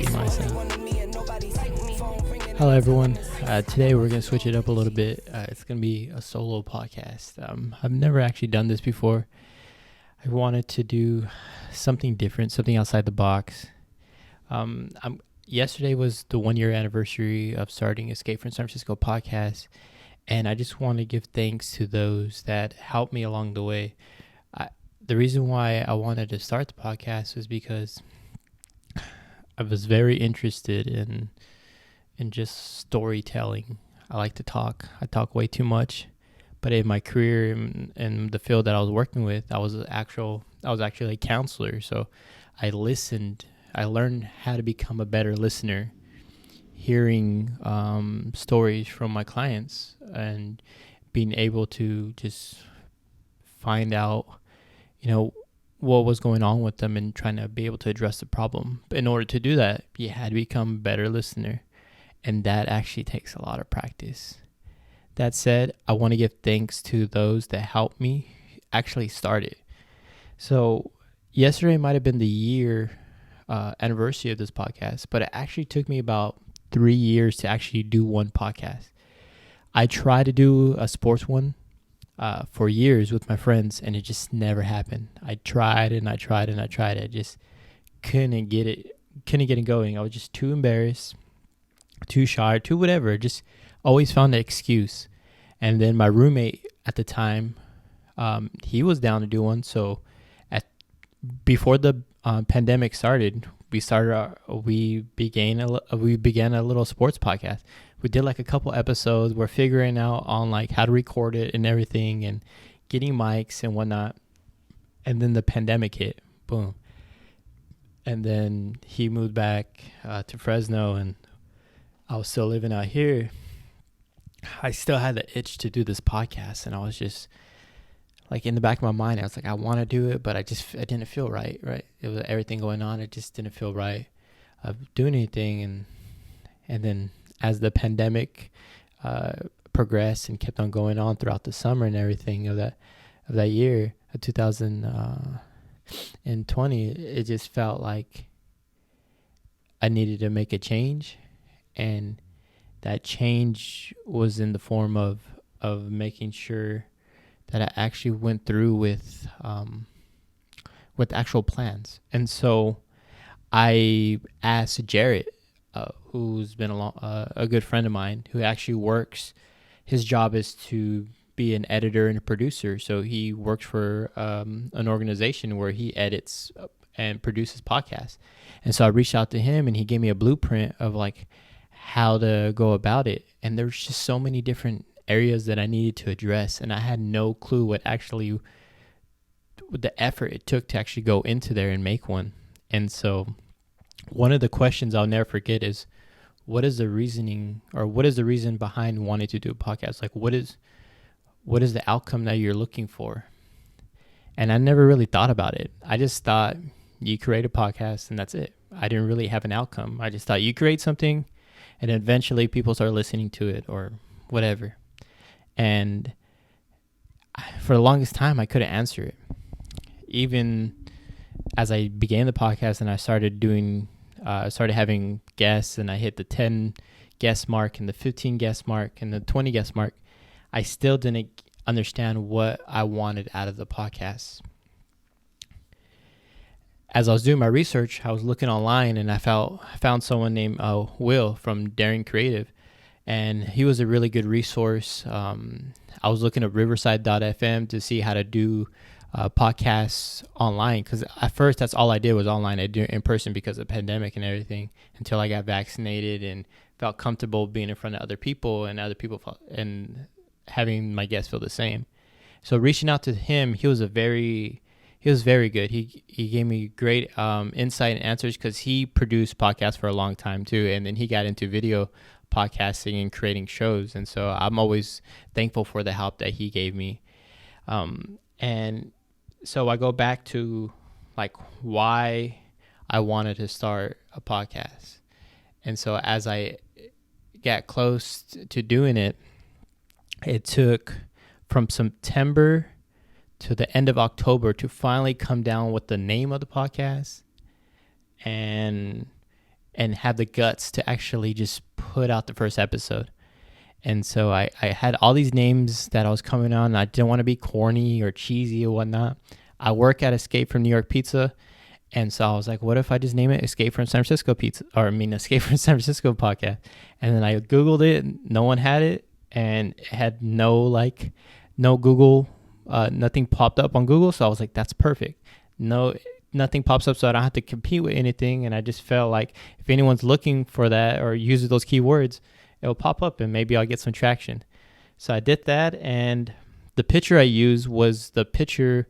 see myself. Hello, everyone. Today we're going to switch it up a little bit. It's going to be a solo podcast. I've never actually done this before. I wanted to do something different, something outside the box. Yesterday was the 1 year anniversary of starting Escape from San Francisco podcast, and I just want to give thanks to those that helped me along the way. The reason why I wanted to start the podcast was because I was very interested in just storytelling. I like to talk. I talk way too much. But in my career in the field that I was working with, I was actually a counselor. So I listened. I learned how to become a better listener, hearing stories from my clients and being able to just find out, what was going on with them and trying to be able to address the problem. But in order to do that, you had to become a better listener. And that actually takes a lot of practice. That said, I want to give thanks to those that helped me actually start it. So yesterday might have been the year anniversary of this podcast, but it actually took me about 3 years to actually do one podcast. I tried to do a sports one for years with my friends, and it just never happened. I tried and I tried and I tried. I just couldn't get it going. I was just too embarrassed, too shy, too whatever. Just always found an excuse. And then my roommate at the time, he was down to do one. So before the pandemic started, we began a little sports podcast. We did like a couple episodes. We're figuring out on like how to record it and everything and getting mics and whatnot. And then the pandemic hit, boom. And then he moved back to Fresno, and I was still living out here. I still had the itch to do this podcast, and I was just like in the back of my mind, I was like, I want to do it, but I didn't feel right. It was everything going on. It just didn't feel right of doing anything. And then as the pandemic progressed and kept on going on throughout the summer and everything of that year of 2020, it just felt like I needed to make a change. And that change was in the form of making sure that I actually went through with actual plans. And so I asked Jarrett, who's been a good friend of mine, who actually works. His job is to be an editor and a producer. So he works for an organization where he edits and produces podcasts. And so I reached out to him, and he gave me a blueprint of like how to go about it. And there's just so many different areas that I needed to address, and I had no clue what the effort it took to actually go into there and make one. And so one of the questions I'll never forget is, what is the reason behind wanting to do a podcast? Like, what is the outcome that you're looking for? And I never really thought about it. I just thought you create a podcast and that's it. I didn't really have an outcome. I just thought you create something and eventually people start listening to it or whatever. And for the longest time, I couldn't answer it. Even as I began the podcast and I started having guests, and I hit the 10 guest mark and the 15 guest mark and the 20 guest mark, I still didn't understand what I wanted out of the podcast. As I was doing my research, I was looking online, and I found someone named Will from Daring Creative. And he was a really good resource. I was looking at riverside.fm to see how to do podcasts online. Because at first, that's all I did was online. I did it in person because of the pandemic and everything, until I got vaccinated and felt comfortable being in front of other people and and having my guests feel the same. So reaching out to him, he was very good. He gave me great insight and answers because he produced podcasts for a long time too. And then he got into video podcasting and creating shows. And so I'm always thankful for the help that he gave me. And so I go back to like why I wanted to start a podcast. And so as I got close to doing it, it took from September to the end of October to finally come down with the name of the podcast. And and have the guts to actually just put out the first episode. And so I had all these names that I was coming on, and I didn't want to be corny or cheesy or whatnot. I work at Escape from New York Pizza, and so I was like, what if I just name it Escape from San Francisco Pizza, or I mean Escape from San Francisco Podcast? And then I Googled it, no one had it, and it had no Google, nothing popped up on Google. So I was like, that's perfect. Nothing pops up, so I don't have to compete with anything. And I just felt like if anyone's looking for that or uses those keywords, it'll pop up and maybe I'll get some traction. So I did that, and the picture I used was the picture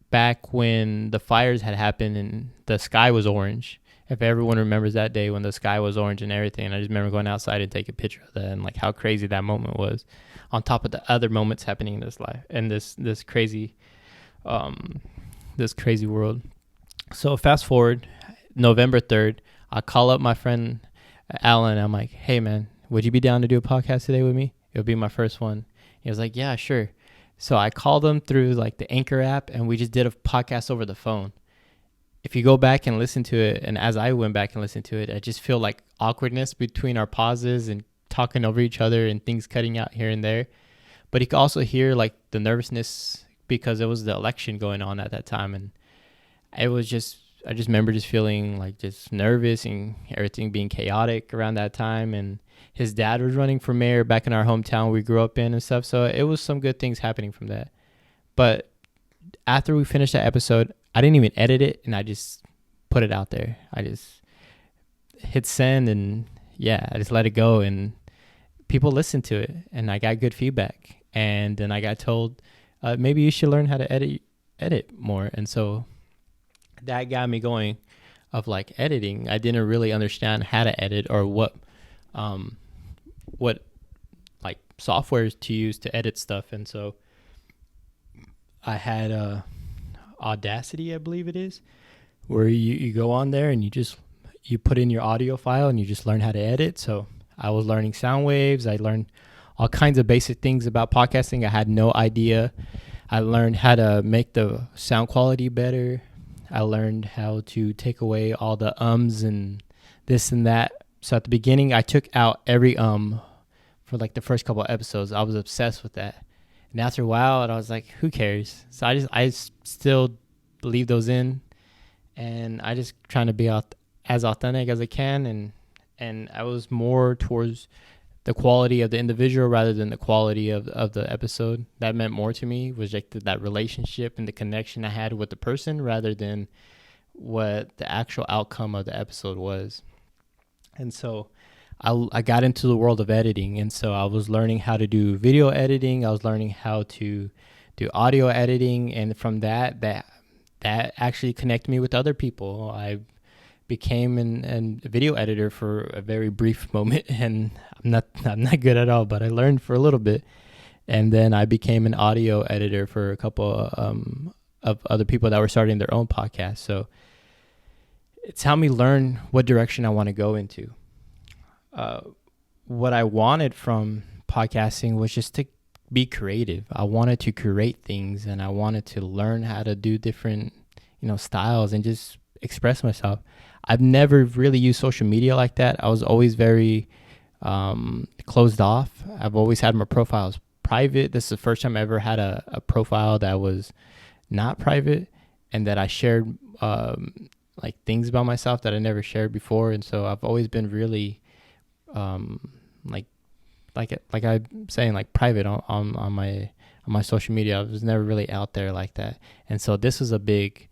back when the fires had happened and the sky was orange. If everyone remembers that day when the sky was orange and everything, and I just remember going outside and take a picture of that and like how crazy that moment was, on top of the other moments happening in this life and this crazy world. So fast forward, November 3rd, I call up my friend Alan. I'm like, hey man, would you be down to do a podcast today with me? It'll be my first one. He was like, yeah, sure. So I called him through like the Anchor app, and we just did a podcast over the phone. If you go back and listen to it, and as I went back and listened to it, I just feel like awkwardness between our pauses and talking over each other and things cutting out here and there. But you can also hear like the nervousness because it was the election going on at that time, and it was just, I just remember just feeling like just nervous and everything being chaotic around that time. And his dad was running for mayor back in our hometown we grew up in and stuff. So it was some good things happening from that. But after we finished that episode, I didn't even edit it, and I just put it out there. I just hit send, and yeah, I just let it go, and people listened to it, and I got good feedback. And then I got told, maybe you should learn how to edit more. And so that got me going of like editing. I didn't really understand how to edit or what like softwares to use to edit stuff. And so I had Audacity, I believe it is, where you go on there and you put in your audio file and you just learn how to edit. So I was learning sound waves. I learned all kinds of basic things about podcasting. I had no idea. I learned how to make the sound quality better. I learned how to take away all the ums and this and that. So at the beginning, I took out every for like the first couple of episodes. I was obsessed with that. And after a while, I was like, who cares? So I still leave those in, and I just trying to be as authentic as I can. And I was more towards the quality of the individual rather than the quality of the episode. That meant more to me, was like that relationship and the connection I had with the person rather than what the actual outcome of the episode was. And so I got into the world of editing, and so I was learning how to do video editing. I was learning how to do audio editing, and from that actually connected me with other people. I became a video editor for a very brief moment, and I'm not good at all, but I learned for a little bit. And then I became an audio editor for a couple of other people that were starting their own podcast. So it's helped me learn what direction I want to go into. What I wanted from podcasting was just to be creative. I wanted to create things, and I wanted to learn how to do different, styles and just express myself. I've never really used social media like that. I was always very closed off. I've always had my profiles private. This is the first time I ever had a profile that was not private and that I shared like things about myself that I never shared before. And so I've always been really like I'm saying, like private on my social media. I was never really out there like that. And so this was a big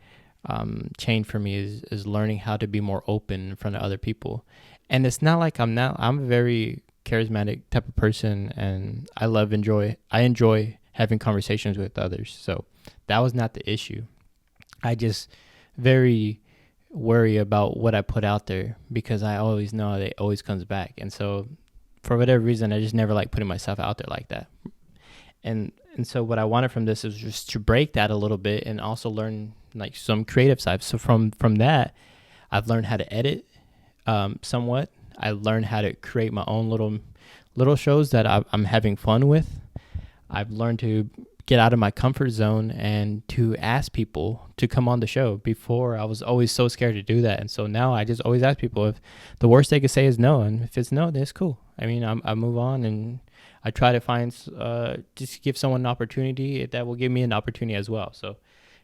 change for me, is learning how to be more open in front of other people. And it's not like I'm a very charismatic type of person, and I enjoy having conversations with others. So that was not the issue. I just very worry about what I put out there, because I always know that it always comes back. And so for whatever reason, I just never like putting myself out there like that. And so what I wanted from this is just to break that a little bit and also learn like some creative side. So from that, I've learned how to edit somewhat. I learned how to create my own little shows that I'm having fun with. I've learned to get out of my comfort zone and to ask people to come on the show. Before, I was always so scared to do that, and so now I just always ask people. If the worst they could say is no, and if it's no, then it's cool. I mean, I move on, and I try to find just give someone an opportunity that will give me an opportunity as well. So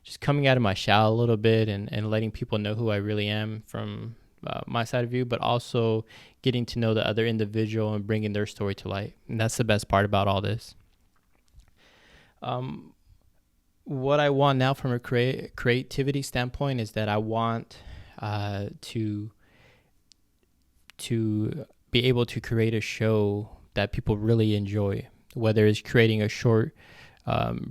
just coming out of my shell a little bit, and letting people know who I really am from my side of view, but also getting to know the other individual and bringing their story to light. And that's the best part about all this. What I want now from a creativity standpoint is that I want to be able to create a show that people really enjoy, whether it's creating a short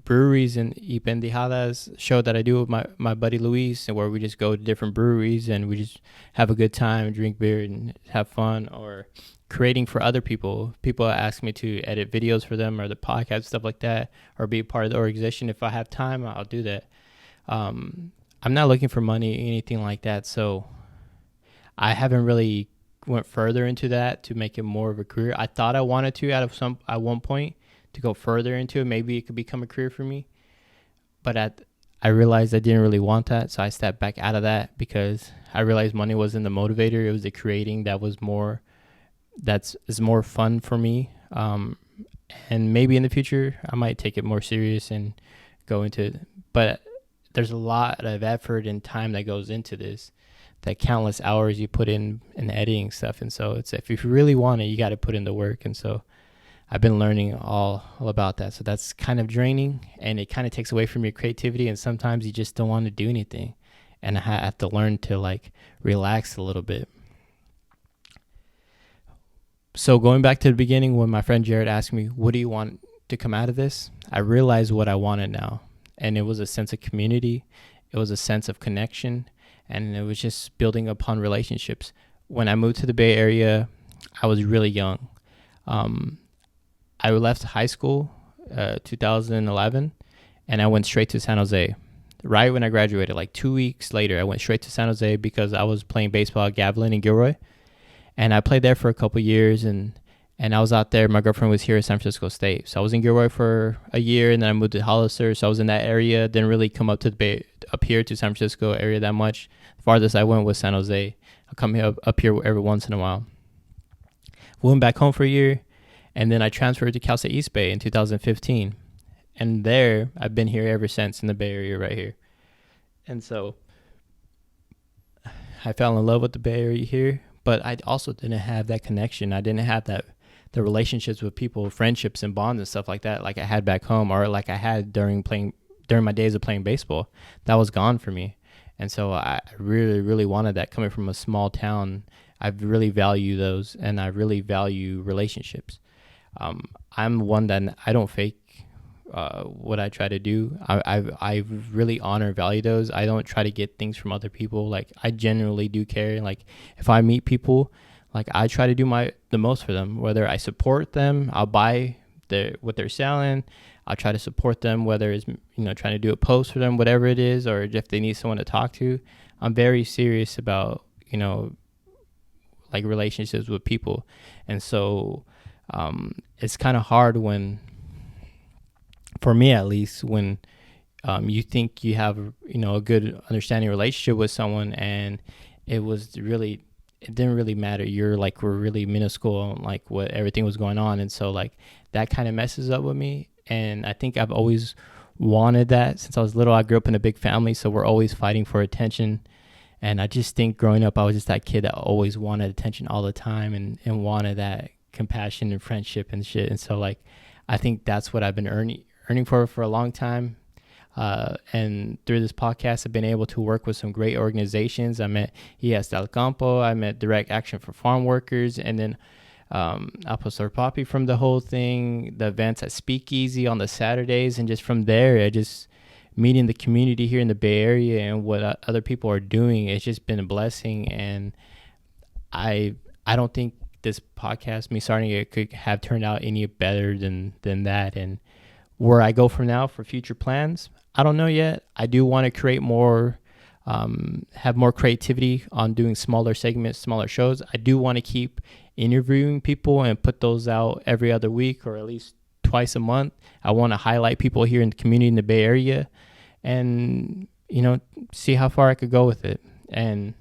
breweries and Pendejadas show that I do with my buddy Luis, and where we just go to different breweries and we just have a good time, drink beer and have fun, or creating for other people. People ask me to edit videos for them or the podcast, stuff like that, or be a part of the organization. If I have time, I'll do that. I'm not looking for money, anything like that. So I haven't really went further into that to make it more of a career. I thought I wanted to at one point to go further into it. Maybe it could become a career for me. But I realized I didn't really want that. So I stepped back out of that because I realized money wasn't the motivator. It was the creating that was more, is more fun for me. And maybe in the future, I might take it more serious and go into it. But there's a lot of effort and time that goes into this, that countless hours you put in editing stuff. And so it's, if you really want it, you got to put in the work. And so I've been learning all about that. So that's kind of draining, and it kind of takes away from your creativity. And sometimes you just don't want to do anything. And I have to learn to like relax a little bit. So going back to the beginning, when my friend Jared asked me, what do you want to come out of this? I realized what I wanted now. And it was a sense of community. It was a sense of connection. And it was just building upon relationships. When I moved to the Bay Area, I was really young. I left high school, 2011, and I went straight to San Jose. Right when I graduated, like 2 weeks later, I went straight to San Jose because I was playing baseball at Gavilan and Gilroy. And I played there for a couple years, and I was out there. My girlfriend was here at San Francisco State. So I was in Gilroy for a year, and then I moved to Hollister. So I was in that area. Didn't really come up here to San Francisco area that much. The farthest I went was San Jose. I'll come up here every once in a while. Went back home for a year, and then I transferred to Cal State East Bay in 2015. And there, I've been here ever since, in the Bay Area right here. And so I fell in love with the Bay Area here, but I also didn't have that connection. I didn't have the relationships with people, friendships and bonds and stuff like that, like I had back home, or like I had during my days of playing baseball. That was gone for me. And so I really, really wanted that. Coming from a small town, I really value those, and I really value relationships. I'm one that I don't fake what I try to do. I really honor and value those. I don't try to get things from other people. Like, I genuinely do care. Like, if I meet people, like, I try to do the most for them. Whether I support them, I'll buy what they're selling. I'll try to support them, whether it's, trying to do a post for them, whatever it is, or if they need someone to talk to. I'm very serious about, like, relationships with people. And so it's kind of hard for me at least, when you think you have, a good understanding relationship with someone, and it didn't really matter. We're really minuscule on like what everything was going on. And so like that kind of messes up with me. And I think I've always wanted that since I was little. I grew up in a big family, so we're always fighting for attention. And I just think growing up, I was just that kid that always wanted attention all the time, and wanted that compassion and friendship and shit. And so like, I think that's what I've been earning for a long time. And through this podcast, I've been able to work with some great organizations. I met ES Del Campo. I met Direct Action for Farm Workers, and then Apostol Papi from the whole thing, the events at Speakeasy on the Saturdays. And just from there, I just meeting the community here in the Bay Area and what other people are doing. It's just been a blessing. And I don't think this podcast, me starting it, could have turned out any better than that. And where I go from now for future plans, I don't know yet. I do want to create more, have more creativity on doing smaller segments, smaller shows. I do want to keep interviewing people and put those out every other week, or at least twice a month. I want to highlight people here in the community in the Bay Area, and see how far I could go with it. And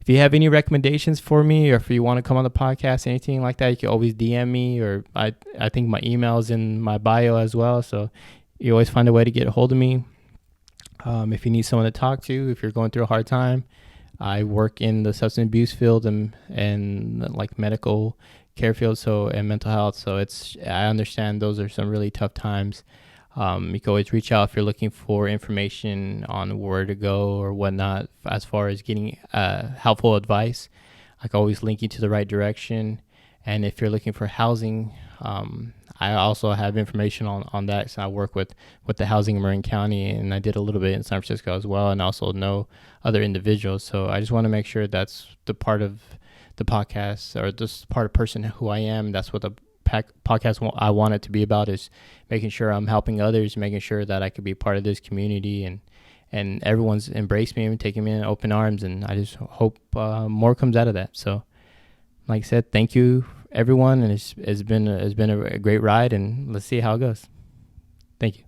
if you have any recommendations for me, or if you want to come on the podcast, anything like that, you can always DM me, or I think my email is in my bio as well. So you always find a way to get a hold of me. If you need someone to talk to, if you're going through a hard time, I work in the substance abuse field and like medical care field, and mental health. So I understand those are some really tough times. You can always reach out if you're looking for information on where to go or whatnot, as far as getting helpful advice. I can always link you to the right direction. And if you're looking for housing, I also have information on that. So I work with the housing in Marin County, and I did a little bit in San Francisco as well, and also know other individuals. So I just want to make sure that's the part of the podcast, or this part of person who I am. That's what the podcast I want it to be about, is making sure I'm helping others, making sure that I could be part of this community, and everyone's embraced me and taking me in open arms. And I just hope more comes out of that. So like I said, thank you everyone, and it's been a great ride, and let's see how it goes. Thank you.